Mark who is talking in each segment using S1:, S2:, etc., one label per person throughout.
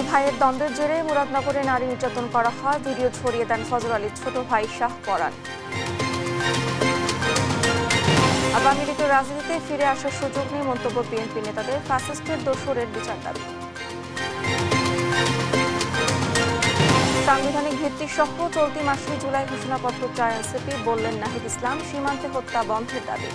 S1: ভাইয়ের দ্বন্দ্বের জেরে মুরাদনগরে নারী নির্যাতন করা হয়, ভিডিও ছড়িয়ে দেন ফজর আলীর ছোট ভাই শাহ পরাণ। আওয়ামী লীগের রাজনীতিতে ফিরে আসার সুযোগ নেই মন্তব্য বিএনপি নেতাদের, ফ্যাসিস্টের দোসরের বিচার দাবি। সাংবিধানিক ভিত্তি সহ চলতি মাসে জুলাই ঘোষণাপত্র চায় এনসিপি, বললেন নাহিদ ইসলাম। সীমান্তে হত্যা বন্ধের দাবি।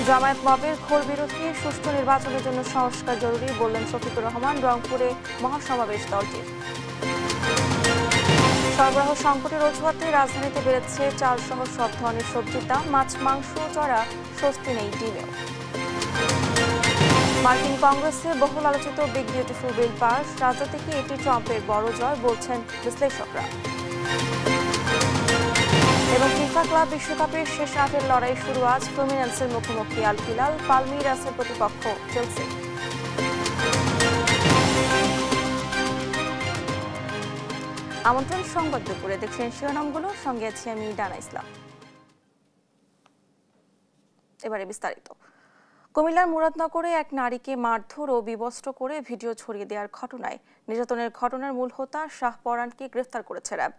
S1: জামায়াত মবের ঘোর বিরোধী, সুষ্ঠু নির্বাচনের জন্য সংস্কার জরুরি, বললেন শফিকুর রহমান। রংপুরে মহাসমাবেশ দলটির। সরবরাহ সংকটের অজুহাতে রাজধানীতে বেড়েছে চাল সহ সব ধরনের সবজির দাম, মাছ মাংস চড়া স্বস্তি নেই ডিমেও। মার্কিন কংগ্রেসে বহুল আলোচিত বিগ বিউটিফুল বিল পাস, রাজনীতিকে এটি ট্রাম্পের বড় জয়, বলছেন বিশ্লেষকরা। এবং ফিফা ক্লাব বিশ্বকাপের শেষ 8-এর লড়াই শুরু আজ, ফ্লুমিনেন্সের মুখোমুখি আল হিলাল, পালমিরাসের প্রতিপক্ষ চেলসি। আমন্ত্রণ সংবাদ দুপুরে, দেখছেন শিরোনামগুলো, সঙ্গে আছি আমি ডানা ইসলাম। এবারে বিস্তারিত। কুমিল্লার মুরাদনগরে এক নারীকে মারধর ও বিবস্ত্র করে ভিডিও ছড়িয়ে দেওয়ার ঘটনায় নির্যাতনের ঘটনার মূল হোতা শাহ পরাণকে গ্রেফতার করেছে র্যাব।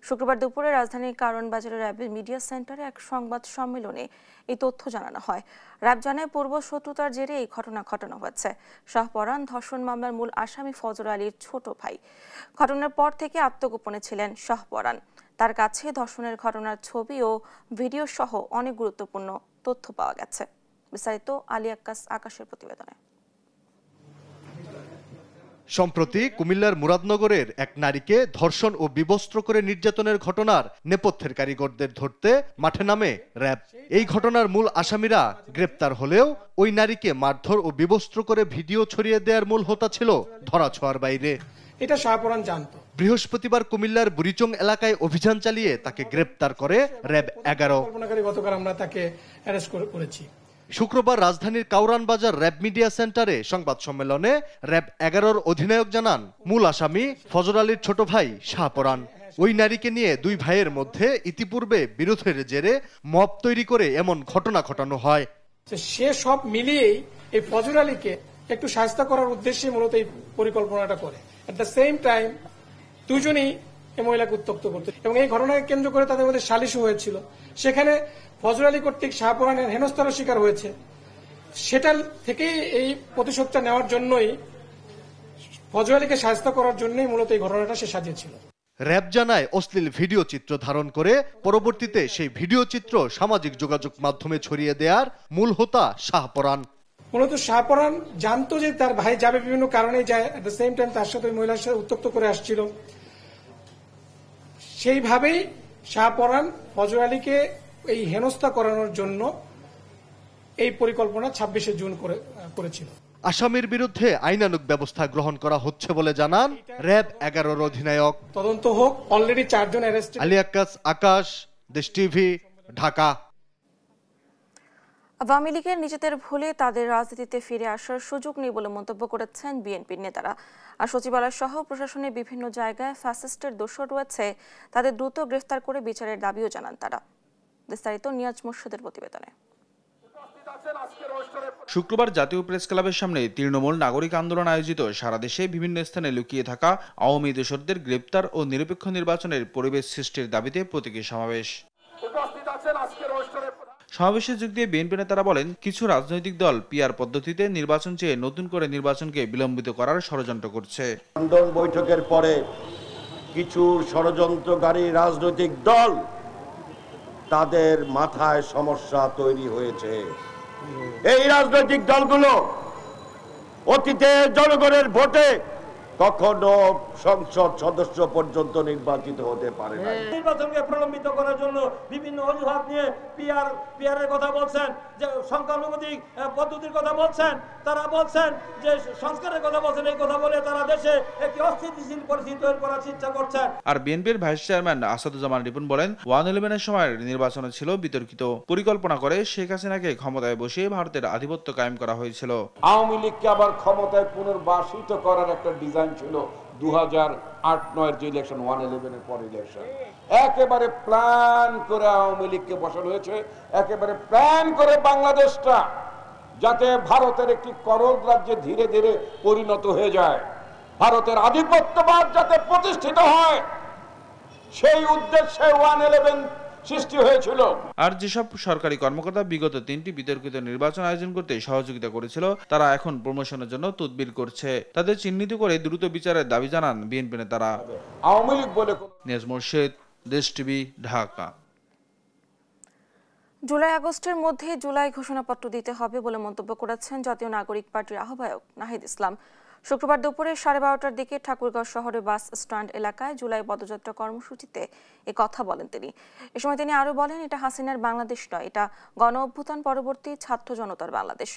S1: শুক্রবার দুপুরে রাজধানীর কারণ বাজারের র্যাবের মিডিয়া সেন্টারে এক সংবাদ সম্মেলনে এই তথ্য জানানো হয়। র্যাব জানায়, পূর্ব শত্রুতার জেরে এই ঘটনা ঘটানো হয়েছে। শাহ পরাণ ধর্ষণ মামলার মূল আসামি ফজর আলীর ছোট ভাই। ঘটনার পর থেকে আত্মগোপনে ছিলেন শাহ পরাণ। তার কাছে ধর্ষণের ঘটনার ছবি ও ভিডিও সহ অনেক গুরুত্বপূর্ণ তথ্য পাওয়া গেছে। বিস্তারিত আলী আকাশের প্রতিবেদনে।
S2: সম্প্রতি কুমিল্লার মুরাদনগরের এক নারীকে ধর্ষণ ও বিবস্ত্র করে নির্যাতনের ঘটনার নেপথ্যের কারিগরদের ধরতে মাঠে নামে র্যাব। এই ঘটনার মূল আসামিরা গ্রেপ্তার হলেও ওই নারীকে মারধর ও বিবস্ত্র করে ভিডিও ছড়িয়ে দেওয়ার মূল হোতা ছিল ধরাছোঁয়ার বাইরে।
S3: এটা শাহপরাণ জানতো।
S2: বৃহস্পতিবার কুমিল্লার বুড়িচং এলাকায় অভিযান চালিয়ে তাকে গ্রেপ্তার করে র্যাব 11।
S3: গতকাল আমরা তাকে অ্যারেস্ট করেছি।
S2: শুক্রবার রাজধানীর কাউরান বাজার র্যাব মিডিয়া সেন্টারে সংবাদ সম্মেলনে র্যাব 11-র অধিনায়ক জানান, মূল আসামি ফজর আলীর ছোট ভাই শাহ পরাণ। ওই নারীকে নিয়ে দুই ভাইয়ের মধ্যে ইতিপূর্বে বিরোধের জেরে মব তৈরি করে এমন ঘটনা ঘটানো হয়।
S3: সে সব মিলিয়েই এই ফজর আলীকে একটু শায়েস্তা করার উদ্দেশ্যে মূলত এই পরিকল্পনাটা করে। এট দ্য সেম টাইম দুজনেই এই মহিলাকে উত্ত্যক্ত করতে, এবং এই ঘটনাকে কেন্দ্র করে তাদের মধ্যে সালিশও হয়েছিল। সেখানে ফজর আলী কর্তৃক শাহপরাণের হেনস্থার শিকার হয়েছে। সেটা থেকেই এই প্রতিশোধটা নেওয়ার জন্যই, ফজর আলীকে শায়েস্তা করার জন্যই মূলত এই ঘটনাটা সে সাজিয়েছিল।
S2: র্যাব জানায়, অশ্লীল ভিডিও চিত্র ধারণ করে পরবর্তীতে সেই ভিডিও চিত্র সামাজিক যোগাযোগ মাধ্যমে ছড়িয়ে দেওয়ার মূল হোতা শাহ পরাণ।
S3: মূলত শাহপরাণ জানতো যে তার ভাই যাবে, বিভিন্ন কারণে যায়। এট দ্য সেম টাইম তার সাথে মহিলার সাথে উত্ত্যক্ত করে আসছিল। সেইভাবেই শাহপরাণ ফজর আলীকে এই হেনস্থা করানোর জন্য এই পরিকল্পনা 26শে জুন করেছিল।
S2: আসামির বিরুদ্ধে আইনানুগ ব্যবস্থা গ্রহণ করা হচ্ছে বলে জানান র্যাব 11-র অধিনায়ক।
S3: তদন্ত হোক, অলরেডি 4 জন অ্যারেস্ট।
S2: আলী আকাশ, দেশ টিভি, ঢাকা।
S1: আওয়ামী লীগের নিজেদের ভুলে তাদের রাজনীতিতে ফিরে আসার সুযোগ নেই বলে মন্তব্য করেছেন বিএনপির নেতারা। আর সচিবালয় সহ প্রশাসনের বিভিন্ন জায়গায় ফ্যাসিস্টের দোসর রয়েছে, তাদের দ্রুত গ্রেফতার করে বিচারের দাবিও জানান তারা। বিস্তারিত নিয়াজ মোর্শেদের প্রতিবেদনে।
S4: শুক্রবার জাতীয় প্রেস ক্লাবের সামনে তৃণমূল নাগরিক আন্দোলন আয়োজিত সারা দেশে বিভিন্ন স্থানে লুকিয়ে থাকা আওয়ামী দোসরদের গ্রেপ্তার ও নিরপেক্ষ নির্বাচনের পরিবেশ সৃষ্টির দাবিতে প্রতীকী সমাবেশ। সমাবেশে যোগ দিয়ে বিএনপি নেতারা বলেন, কিছু রাজনৈতিক দল পিআর পদ্ধতিতে নির্বাচন চেয়ে নতুন করে নির্বাচনকে বিলম্বিত করার ষড়যন্ত্র করছে।
S5: লন্ডন বৈঠকের পরে কিছু ষড়যন্ত্রকারী রাজনৈতিক দল, তাদের মাথায় সমস্যা তৈরি হয়েছে। এই রাজনৈতিক দলগুলো অতীতে জনগণের ভোটে কখনো সংসদ সদস্য পর্যন্ত নির্বাচিত হতে পারে না।
S6: নির্বাচনকে প্রলম্বিত করার জন্য বিভিন্ন অজুহাত নিয়ে পিআর এর কথা বলছেন, যে সংখ্যানুপাতিক পদ্ধতির কথা বলছেন, তারা বলছেন যে সংস্কারের কথা বলছেন। এই কথা বলে তারা দেশে একটি অস্থিতিশীল পরিস্থিতি তৈরি করার চেষ্টা করছেন।
S4: আর বিএনপির ভাইস চেয়ারম্যান আসাদুজ্জামান রিপন বলেন, 111-এর সময় নির্বাচন ছিল বিতর্কিত। পরিকল্পনা করে শেখ হাসিনাকে ক্ষমতায় বসিয়ে ভারতের আধিপত্য কায়েম করা হয়েছিল।
S7: আওয়ামী লীগকে আবার ক্ষমতায় পুনর্বাসিত করার একটা ডিজাইন ছিল 2008-9-এর যে ইলেকশন, 111-এর পর ইলেকশন। একেবারে প্ল্যান করে আওয়ামী লীগকে বসানো হয়েছে, একেবারে প্ল্যান করে বাংলাদেশটা যাতে ভারতের একটি করদ রাজ্যে ধীরে ধীরে পরিণত হয়ে যায়, ভারতের আধিপত্যবাদ যাতে প্রতিষ্ঠিত হয়, সেই উদ্দেশ্যে 111 সৃষ্টি হয়েছিল।
S4: আর যেসব সরকারি কর্মকর্তা বিগত 3টি বিতর্কিত নির্বাচন আয়োজন করতে সহযোগিতা করেছিল, তারা এখন প্রমোশনের জন্য তদবির করছে। তাদের চিহ্নিত করে দ্রুত বিচারের দাবি জানান বিএনপি নেতারা।
S7: আওয়ামী লীগ বলে
S4: নিয়াজ মোর্শেদ, দেশ টিভি, ঢাকা।
S1: জুলাই আগস্টের মধ্যে জুলাই ঘোষণাপত্র দিতে হবে বলে মন্তব্য করেছেন জাতীয় নাগরিক পার্টির আহ্বায়ক নাহিদ ইসলাম। শুক্রবার দুপুরে 12:30টার দিকে ঠাকুরগাঁও শহরের বাস স্ট্যান্ড এলাকায় জুলাই পদযাত্রা কর্মসূচিতে এ কথা বলেন তিনি। এ সময় তিনি আরো বলেন, এটা হাসিনার বাংলাদেশ নয়, এটা গণ অভ্যুত্থান পরবর্তী ছাত্র জনতার বাংলাদেশ।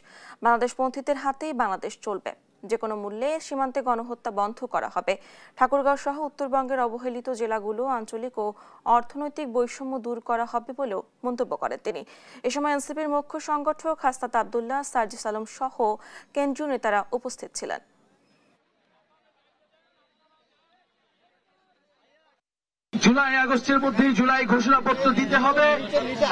S1: বাংলাদেশপন্থীদের হাতেই বাংলাদেশ চলবে। যে কোনো মূল্যে সীমান্তে গণহত্যা বন্ধ করা হবে। ঠাকুরগাঁও সহ উত্তরবঙ্গের অবহেলিত জেলাগুলো আঞ্চলিক ও অর্থনৈতিক বৈষম্য দূর করা হবে বলেও মন্তব্য করেন তিনি। এ সময় এনসিপির মুখ্য সংগঠক হাসনাত আব্দুল্লাহ, সার্জিস আলম সহ কেন্দ্রীয় নেতারা উপস্থিত ছিলেন।
S8: জুলাই আগস্টের মধ্যেই জুলাই ঘোষণাপত্র দিতে হবে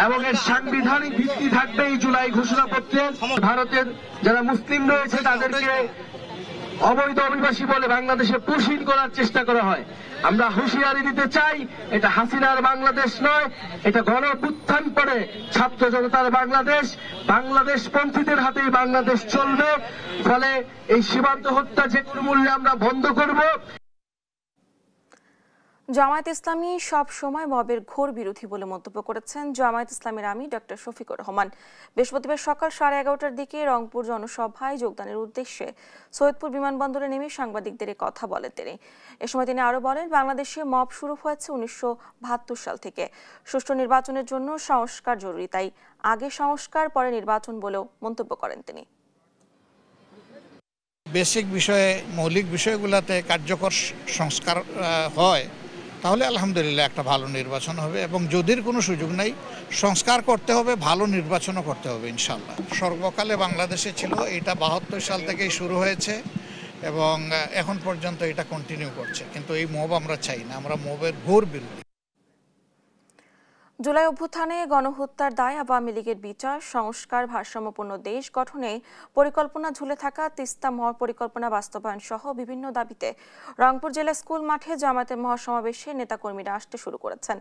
S8: এবং এর সাংবিধানিক ভিত্তি থাকবে এই জুলাই ঘোষণাপত্রের। ভারতের যারা মুসলিম রয়েছে তাদেরকে অবৈধ অভিবাসী বলে বাংলাদেশে পুষিন করার চেষ্টা করা হয়। আমরা হুঁশিয়ারি দিতে চাই, এটা হাসিনার বাংলাদেশ নয়, এটা গণ অভ্যুত্থান পরে ছাত্র জনতার বাংলাদেশ। বাংলাদেশ পন্থীদের হাতেই বাংলাদেশ চলবে। ফলে এই সীমান্ত হত্যা যে কোনো মূল্যে আমরা বন্ধ করব।
S1: জামায়াত ইসলামী সব সময় মবের ঘোর বিরোধী বলে মন্তব্য করেছেন জামায়াত ইসলামের আমির ডক্টর শফিকুর রহমান। বৃহস্পতিবার সকাল 11:30টার দিকে রংপুর জনসভায় যোগদানের উদ্দেশ্যে সৈয়দপুর বিমানবন্দরে নেমে সাংবাদিকদের কথা বলেন তিনি। এ সময় তিনি আরো বলেন, বাংলাদেশে মব শুরু হয়েছে 1972 সাল থেকে। সুষ্ঠু নির্বাচনের জন্য সংস্কার জরুরি, তাই আগে সংস্কার পরে নির্বাচন বলেও মন্তব্য করেন তিনি।
S9: বেসিক বিষয়ে, মৌলিক বিষয়গুলোতে কার্যকর সংস্কার হয় তাহলে আলহামদুলিল্লাহ একটা ভালো নির্বাচন হবে, এবং যদির কোনো সুযোগ নেই সংস্কার করতে হবে, ভালো নির্বাচনও করতে হবে ইনশাআল্লাহ। সর্বকালে বাংলাদেশে ছিল, এটা 72 সাল থেকেই শুরু হয়েছে এবং এখন পর্যন্ত এটা কন্টিনিউ করছে। কিন্তু এই মব আমরা চাই না, আমরা মবের ঘোর বিরোধী।
S1: জুলাই অভ্যুত্থানে গণহত্যার দায় আওয়ামী লীগের বিচার, সংস্কার, ভারসাম্যপূর্ণ দেশ গঠনে পরিকল্পনা ঝুলে থাকা তিস্তা মহাপরিকল্পনা বাস্তবায়ন সহ বিভিন্ন দাবিতে রংপুর জেলা স্কুল মাঠে জামায়াতের মহাসমাবেশে নেতাকর্মীরা আসতে শুরু করেছেন।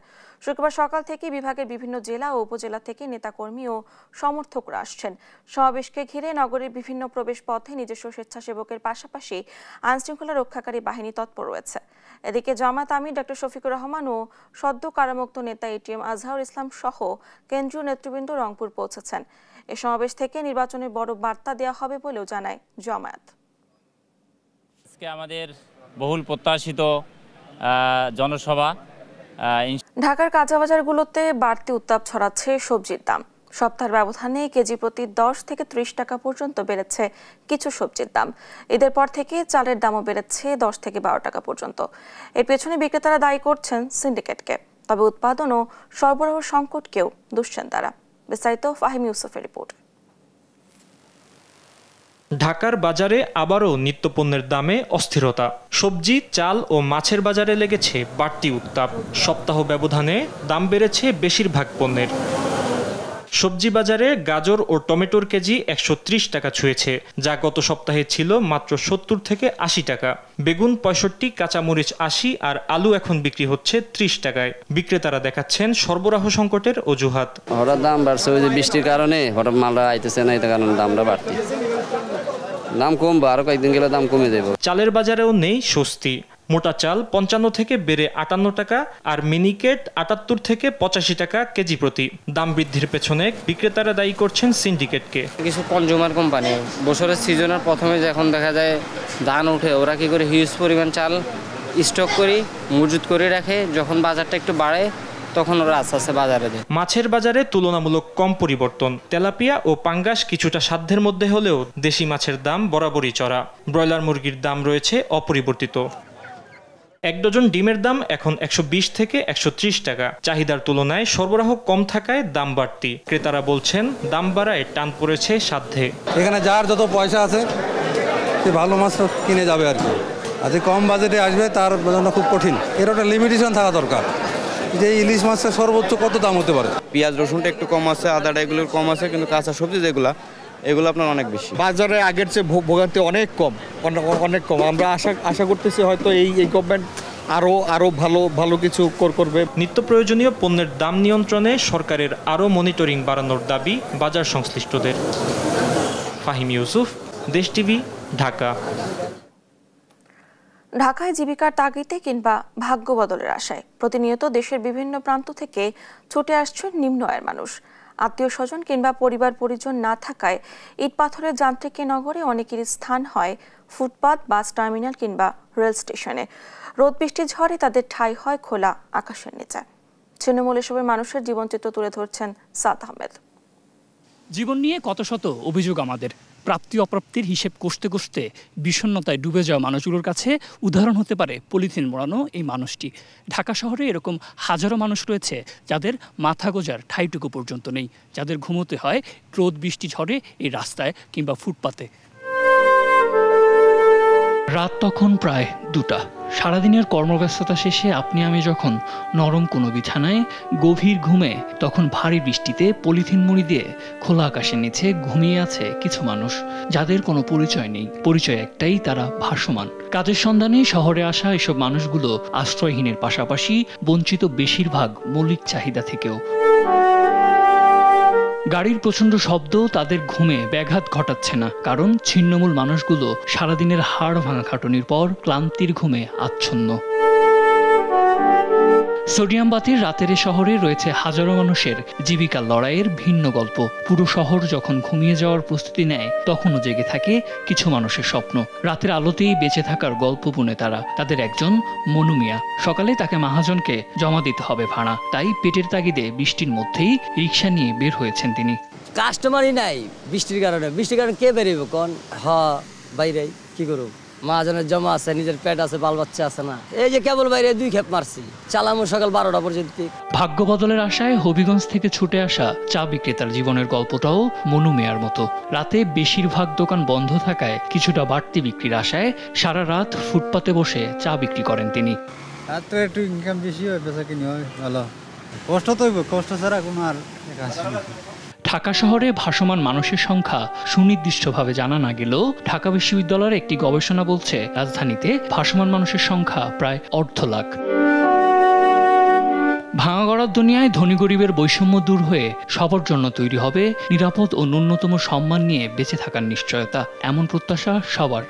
S1: শুক্রবার সকাল থেকে বিভাগের বিভিন্ন জেলা ও উপজেলা থেকে নেতাকর্মী ও সমর্থকরা আসছেন। সমাবেশকে ঘিরে নগরের বিভিন্ন প্রবেশ পথে নিজস্ব স্বেচ্ছাসেবকের পাশাপাশি আইনশৃঙ্খলা রক্ষাকারী বাহিনী তৎপর রয়েছে। এদিকে জামায়াত আমির ডক্টর শফিকুর রহমান ও সদ্য কারামুক্ত নেতা এটিএম আজহারুল ইসলাম সহ কেন্দ্রীয় নেতৃবৃন্দ রংপুর পৌঁছেছেন। এ সমাবেশ থেকে নির্বাচনের বড় বার্তা দেওয়া হবে বলেও জানায় জামায়াত।
S10: আজকে আমাদের বহুল প্রত্যাশিত জনসভা।
S1: ঢাকার কাঁচাবাজারগুলোতে বাড়তি উত্তাপ ছড়াচ্ছে সবজির দাম। সপ্তাহের ব্যবধানে কেজি প্রতি 10 থেকে 30 টাকা পর্যন্ত বেড়েছে কিছু সবজির দাম। ঈদের পর থেকে চালের দামও বেড়েছে 10 থেকে 12 টাকা পর্যন্ত। এর পেছনে বিক্রেতারা দায়ী করছেন সিন্ডিকেটকে, তবে উৎপাদন ও সরবরাহ সংকটকেও দুষছেন তারা। বিস্তারিত ফাহিম ইউসুফের রিপোর্ট।
S11: ঢাকার বাজারে আবারও নিত্যপণ্যের দামে অস্থিরতা। সবজি, চাল ও মাছের বাজারে লেগেছে বাড়তি উত্তাপ। সপ্তাহ ব্যবধানে দাম বেড়েছে বেশিরভাগ পণ্যের। সবজি বাজারে গাজর ও টমেটোর কেজি 130 টাকা ছুঁয়েছে, যা গত সপ্তাহে ছিল মাত্র 70 থেকে 80 টাকা। বেগুন 65, কাঁচামরিচ 80 আর আলু এখন বিক্রি হচ্ছে 30 টাকায়। বিক্রেতারা দেখাচ্ছেন সরবরাহ সংকটের অজুহাত।
S12: হঠাৎ দাম বাড়ছে, ওই যে বৃষ্টির কারণে হঠাৎ মালটা আইতেছে না, এই কারণে দামটা বাড়তি। দাম কমবে, আরো কয়েকদিন গেলে দাম কমে দেবে।
S11: চালের বাজারেও নেই স্বস্তি। মোটা চাল 55 থেকে বেড়ে 58 টাকা আর মিনিকেট 78 থেকে 85 টাকা কেজি প্রতি। দাম বৃদ্ধির পেছনে বিক্রেতারা দায়ী করছেন সিন্ডিকেটকে।
S12: কিছু কনজিউমার কোম্পানি বছরের সিজনের প্রথমে যখন দেখা যায় ধান উঠে, ওরা কি করে হিউজ পরিমাণ চাল স্টক করে মজুত করে রাখে, যখন বাজারটা একটু বাড়ে তখন ওরা আস্তে আস্তে বাজারে দেয়।
S11: মাছের বাজারে তুলনামূলক কম পরিবর্তন। তেলাপিয়া ও পাঙ্গাস কিছুটা সাধ্যের মধ্যে হলেও দেশি মাছের দাম বরাবরই চড়া। ব্রয়লার মুরগির দাম রয়েছে অপরিবর্তিত। 1 ডজন ডিমের দাম এখন 120 থেকে 130 টাকা। চাহিদার তুলনায় সরবরাহ কম থাকায় দাম বাড়তি। ক্রেতারা বলছেন দাম বাড়ায় টান পড়েছে সাধ্যে।
S13: এখানে যার যত পয়সা আছে সে ভালো মাছ কিনে যাবে আর কি। আর যে কম বাজেটে আসবে তার জন্য খুব কঠিন। এর একটা লিমিটেশন থাকা দরকার, যে ইলিশ মাছের সর্বোচ্চ কত দাম হতে পারে।
S14: পেঁয়াজ রসুনটা একটু কম আছে, আদাটা এগুলোর কম আছে, কিন্তু কাঁচা সবজি যেগুলা এগুলো আপনার অনেক বেশি।
S15: বাজারে আগের চেয়ে ভোগান্তি অনেক কম, অনেক কম। আমরা আশা করতেছি হয়তো এই গভর্নমেন্ট আরও ভালো কিছু করবে।
S11: নিত্য প্রয়োজনীয় পণ্যের দাম নিয়ন্ত্রণে সরকারের আরও মনিটরিং বাড়ানোর দাবি বাজার সংশ্লিষ্টদের। ফাহিম ইউসুফ, দেশ টিভি, ঢাকা।
S1: ঢাকায় জীবিকার তাগিদে কিংবা ভাগ্য বদলের আশায় প্রতিনিয়ত দেশের বিভিন্ন প্রান্ত থেকে ছুটে আসছেন নিম্ন আয়ের মানুষ। আত্মীয় স্বজন কিংবা পরিবার পরিজন না থাকায় ইট পাথরের যান্ত্রিকী নগরে অনেকেরই স্থান হয় ফুটপাত, বাস টার্মিনাল কিংবা রেল স্টেশনে। রোদ বৃষ্টি ঝড়ে তাদের ঠাঁই হয় খোলা আকাশের নিচে। ছিন্নমূল এসবের মানুষের জীবনচিত্র তুলে ধরছেন সাদ আহমেদ।
S16: জীবন নিয়ে কত শত অভিযোগ আমাদের। প্রাপ্তি অপ্রাপ্তির হিসেব কষতে কষতে বিষণ্ণতায় ডুবে যাওয়া মানুষগুলোর কাছে উদাহরণ হতে পারে পলিথিন মোড়ানো এই মানুষটি। ঢাকা শহরে এরকম হাজারো মানুষ রয়েছে যাদের মাথা গোজার ঠাইটুকু পর্যন্ত নেই, যাদের ঘুমোতে হয় রোদ বৃষ্টি ঝড়ে এই রাস্তায় কিংবা ফুটপাতে। রাত তখন প্রায় 2টা। সারাদিনের কর্মব্যস্ততা শেষে আপনি আমি যখন নরম কোনো বিছানায় গভীর ঘুমে, তখন ভারী বৃষ্টিতে পলিথিন মুড়ি দিয়ে খোলা আকাশের নিচে ঘুমিয়ে আছে কিছু মানুষ, যাদের কোনো পরিচয় নেই। পরিচয় একটাই, তারা ভাসমান। কাজের সন্ধানে শহরে আসা এসব মানুষগুলো আশ্রয়হীনের পাশাপাশি বঞ্চিত বেশিরভাগ মৌলিক চাহিদা থেকেও। গাড়ির প্রচণ্ড শব্দ তাদের ঘুমে ব্যাঘাত ঘটাচ্ছে না, কারণ ছিন্নমূল মানুষগুলো সারাদিনের হাড় ভাঙা খাটুনির পর ক্লান্তির ঘুমে আচ্ছন্ন। সোডিয়াম বাতির রাতের শহরে রয়েছে হাজারো মানুষের জীবিকার লড়াইয়ের ভিন্ন গল্প। পুরো শহর যখন ঘুমিয়ে যাওয়ার প্রস্তুতি নেয়, তখনও জেগে থাকে কিছু মানুষের স্বপ্ন। রাতের আলোতেই বেঁচে থাকার গল্প বুনে তারা। তাদের একজন মনু মিয়া। সকালে তাকে মহাজনকে জমা দিতে হবে ভাড়া, তাই পেটের তাগিদে বৃষ্টির মধ্যেই রিক্সা নিয়ে বের হয়েছেন তিনি।
S17: কাস্টমারই নাই বৃষ্টির কারণে কে বেরোবে কোন? বাইরে কি করব, মহাজনের জমা আছে, নিজের পেট আছে, বাল বাচ্চা আছে না। এই যে কেবল বাইরে 2 খেপ মারছি, চালামো সকাল 12টা পর্যন্ত।
S16: ভাগ্য বদলের আশায় হবিগঞ্জ থেকে ছুটে আসা চা বিক্রেতার জীবনের গল্পটাও মনু মেয়ার মতো। রাতে বেশিরভাগ দোকান বন্ধ থাকায় কিছুটা বাড়তি বিক্রির আশায় সারা রাত ফুটপাতে বসে চা বিক্রি করেন তিনি।
S13: তো একটু ইনকাম বেশি হয়, বেচা কিনি হয় ভালো। কষ্ট তো হইব, কষ্ট ছাড়া কোনো আর কাজ নেই।
S16: ঢাকা শহরে ভাসমান মানুষের সংখ্যা সুনির্দিষ্টভাবে জানা না গেলেও ঢাকা বিশ্ববিদ্যালয়ের একটি গবেষণা বলছে রাজধানীতে ভাসমান মানুষের সংখ্যা প্রায় 1.5 লাখ। ভাঙাগড়ার দুনিয়ায় ধনী গরিবের বৈষম্য দূর হয়ে সবার জন্য তৈরি হবে নিরাপদ ও ন্যূনতম সম্মান নিয়ে বেঁচে থাকার নিশ্চয়তা, এমন প্রত্যাশা সবার।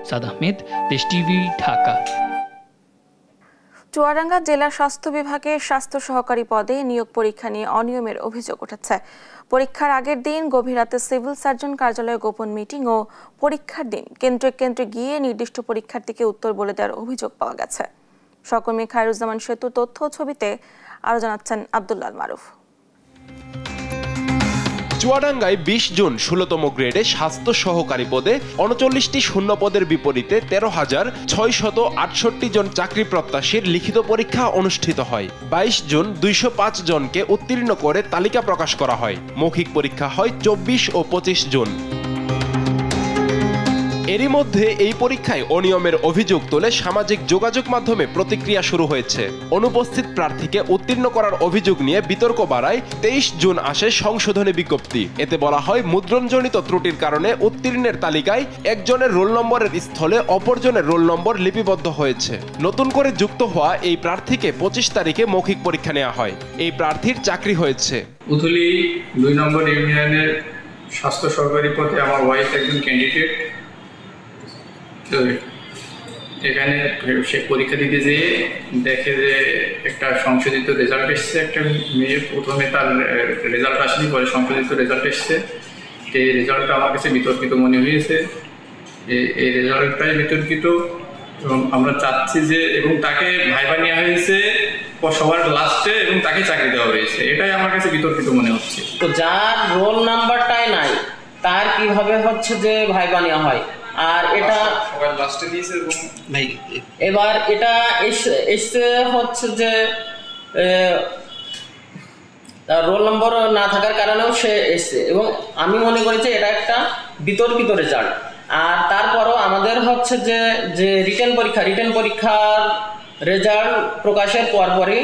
S16: সাদ আহমেদ, দেশ টিভি, ঢাকা।
S1: চুয়াডাঙ্গা জেলা স্বাস্থ্য বিভাগে স্বাস্থ্য সহকারী পদে নিয়োগ পরীক্ষা নিয়ে অনিয়মের অভিযোগ উঠেছে। পরীক্ষার আগের দিন গভীর রাতে সিভিল সার্জন কার্যালয়ে গোপন মিটিং ও পরীক্ষার দিন কেন্দ্রে গিয়ে নির্দিষ্ট পরীক্ষার্থীকে উত্তর বলে দেওয়ার অভিযোগ পাওয়া গেছে। সহকর্মী খায়রুজ্জামান সেতু তথ্য ছবিতে আরো জানাচ্ছেন আব্দুল্লাহ মারুফ।
S18: চুয়াডাঙ্গায় 20 জুন 16তম গ্রেডে স্বাস্থ্য সহকারী পদে 39টি শূন্য পদের বিপরীতে 13,668 জন চাকরি প্রত্যাশীর লিখিত পরীক্ষা অনুষ্ঠিত হয়। 22 জুন 205 জনকে উত্তীর্ণ করে তালিকা প্রকাশ করা হয়। মৌখিক পরীক্ষা হয় 24 ও 25 জুন। এরই মধ্যে এই পরীক্ষায় অনিয়মের অভিযোগ তুলে সামাজিক যোগাযোগ মাধ্যমে প্রতিক্রিয়া শুরু হয়েছে। অনুপস্থিত প্রার্থীকে উত্তীর্ণ করার অভিযোগ নিয়ে বিতর্ক বাড়ায় 23 জুন আসে সংশোধনী বিজ্ঞপ্তি। এতে বলা হয়, মুদ্রণজনিত ত্রুটির কারণে উত্তীর্ণের তালিকায় একজনের রোল নম্বরের স্থলে অপরজনের রোল নম্বর লিপিবদ্ধ হয়েছে। নতুন করে যুক্ত হওয়া এই প্রার্থীকে 25 তারিখে মৌখিক পরীক্ষা নেওয়া হয়। এই প্রার্থীর চাকরি হয়েছে।
S19: উথলি 2 নম্বর ইউনিয়নের স্বাস্থ্য সহকারী পদে আমার ওয়াইফ একজন ক্যান্ডিডেট। তো এখানে সে পরীক্ষা দিতে যেয়ে দেখে যে একটা সংশোধিত রেজাল্ট এসছে। একটা মেয়ে প্রথমে তার রেজাল্ট আসেনি, পরে সংশোধিত রেজাল্ট এসছে। এই রেজাল্টটা আমার কাছে বিতর্কিত মনে হয়েছে। এই রেজাল্টটাই বিতর্কিত এবং আমরা চাচ্ছি যে, এবং তাকে ভাইবা নেওয়া হয়েছে সবার লাস্টে এবং তাকে চাকরি দেওয়া হয়েছে। এটাই আমার কাছে বিতর্কিত মনে হচ্ছে।
S20: তো যার রোল নাম্বারটাই নাই তার কিভাবে হচ্ছে যে ভাইবা নেওয়া হয়? আর এটা
S19: লাস্টে দিয়েছে এবং
S20: এবার এটা এসে হচ্ছে যে তার রোল নম্বর না থাকার কারণেও সে এসছে এবং আমি মনে করি যে এটা একটা বিতর্কিত রেজাল্ট। আর তারপরও আমাদের হচ্ছে যে রিটেন পরীক্ষার রেজাল্ট প্রকাশের পরপরই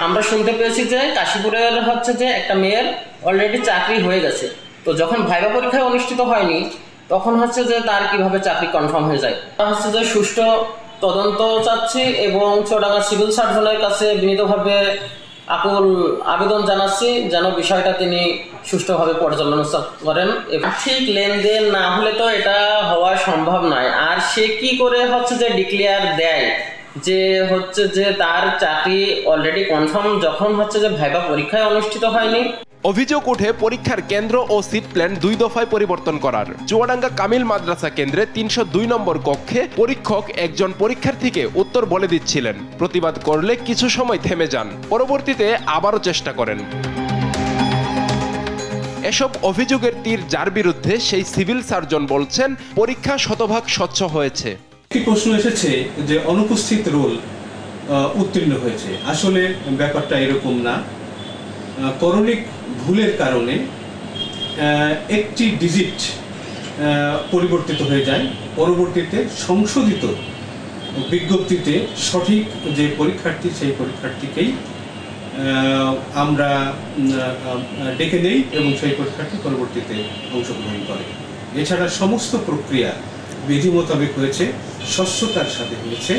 S20: আমরা শুনতে পেয়েছি যে কাশীপুরের হচ্ছে যে একটা মেয়ের অলরেডি চাকরি হয়ে গেছে। তো যখন ভাইবা পরীক্ষা অনুষ্ঠিত হয়নি তখন হচ্ছে যে তার কিভাবে চাকরি কনফার্ম হয়ে যায়। হচ্ছে যে সুষ্ঠু তদন্ত চাচ্ছি এবং চুয়াডাঙ্গা সিভিল সার্জনের কাছে বিনীতভাবে আকুল আবেদন জানাচ্ছি যেন বিষয়টা তিনি সুষ্ঠুভাবে পর্যালোচনা করেন। ঠিক লেনদেন না হলে তো এটা হওয়া সম্ভব নয়। আর সে কি করে হচ্ছে যে ডিক্লেয়ার দেয় যে হচ্ছে যে তার চাকরি অলরেডি কনফার্ম যখন হচ্ছে যে ভাইবা পরীক্ষায় অনুষ্ঠিত হয়নি।
S18: অভিযোগ ওঠে পরীক্ষার কেন্দ্র ও সিট প্ল্যান 2 দফায় পরিবর্তন করার। চুয়াডাঙ্গা কামিল মাদ্রাসা কেন্দ্রে 302 নম্বর কক্ষে পরীক্ষক একজন পরীক্ষার্থীকে উত্তর বলে দিচ্ছিলেন। প্রতিবাদ করলে কিছু সময় থেমে যান, পরবর্তীতে আবারও চেষ্টা করেন। এসব অভিযোগের তীর যার বিরুদ্ধে সেই সিভিল সার্জন বলছেন পরীক্ষা শতভাগ স্বচ্ছ হয়েছে।
S14: একটি প্রশ্ন এসেছে যে অনুপস্থিত রোল উত্তীর্ণ হয়েছে। আসলে ব্যাপারটা এরকম না। করণিক ভুলের কারণে একটি ডিজিট পরিবর্তিত হয়ে যায়, পরবর্তীতে সংশোধিত বিজ্ঞপ্তিতে সঠিক যে পরীক্ষার্থী সেই পরীক্ষার্থীকেই আমরা ডেকে নেই এবং সেই পরীক্ষার্থী পরবর্তীতে অংশগ্রহণ করে। এছাড়া সমস্ত প্রক্রিয়া বিধি মোতাবেক হয়েছে, স্বচ্ছতার সাথে হয়েছে।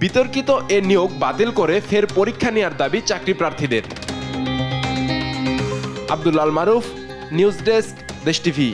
S18: বিতর্কিত এ নিয়োগ বাতিল করে ফের পরীক্ষা নেওয়ার দাবি চাকরি প্রার্থীদের। আব্দুল আল মারুফ, নিউজ ডেস্ক, দেশ টিভি।